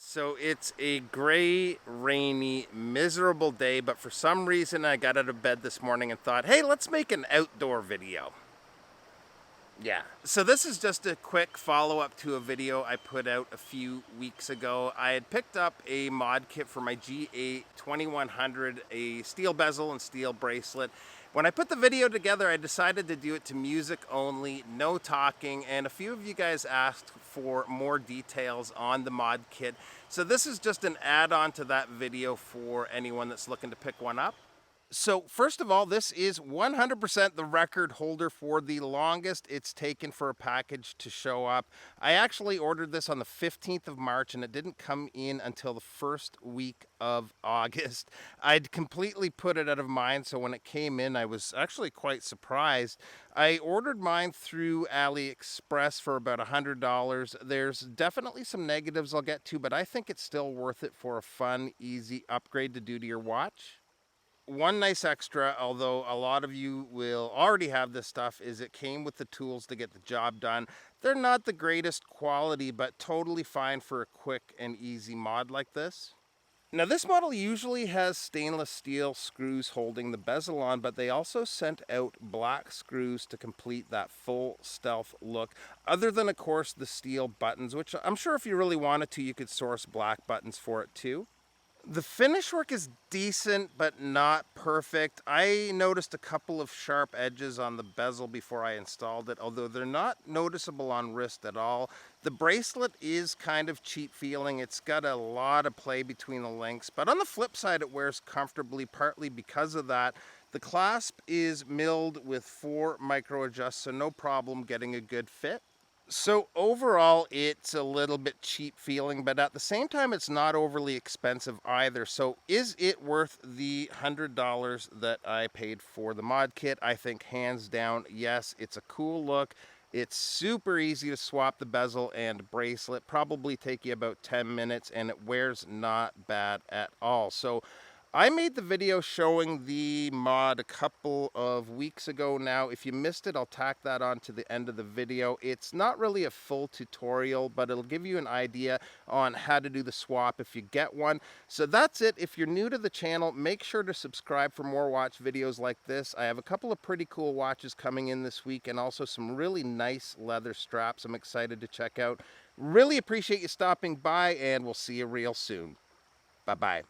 So it's a gray, rainy, miserable day, but for some reason I got out of bed this morning and thought, hey, let's make an outdoor video. Yeah. So this is just a quick follow-up to a video I put out a few weeks ago. I had picked up a mod kit for my Ga2100, a steel bezel and steel bracelet. When I put the video together, I decided to do it to music only, no talking, and a few of you guys asked for more details on the mod kit. So this is just an add-on to that video for anyone that's looking to pick one up. So first of all, this is 100% the record holder for the longest it's taken for a package to show up. I actually ordered this on the 15th of March and it didn't come in until the first week of August. I'd completely put it out of mind, so when it came in, I was actually quite surprised. I ordered mine through AliExpress for about $100. There's definitely some negatives I'll get to, but I think it's still worth it for a fun, easy upgrade to do to your watch. One nice extra, although a lot of you will already have this stuff, is it came with the tools to get the job done. They're not the greatest quality, but totally fine for a quick and easy mod like this. Now this model usually has stainless steel screws holding the bezel on, but they also sent out black screws to complete that full stealth look, other than of course the steel buttons, which I'm sure if you really wanted to, you could source black buttons for it too. The finish work is decent, but not perfect. I noticed a couple of sharp edges on the bezel before I installed it, although they're not noticeable on wrist at all. The bracelet is kind of cheap feeling. It's got a lot of play between the links, but on the flip side, it wears comfortably, partly because of that. The clasp is milled with 4 micro adjusts, so no problem getting a good fit. So overall, it's a little bit cheap feeling, but at the same time, it's not overly expensive either. So is it worth the $100 that I paid for the mod kit? I think hands down, yes. It's a cool look. It's super easy to swap the bezel and bracelet. Probably take you about 10 minutes, and it wears not bad at all. So I made the video showing the mod a couple of weeks ago now. If you missed it, I'll tack that on to the end of the video. It's not really a full tutorial, but it'll give you an idea on how to do the swap if you get one. So that's it. If you're new to the channel, make sure to subscribe for more watch videos like this. I have a couple of pretty cool watches coming in this week and also some really nice leather straps I'm excited to check out. Really appreciate you stopping by, and we'll see you real soon. Bye-bye.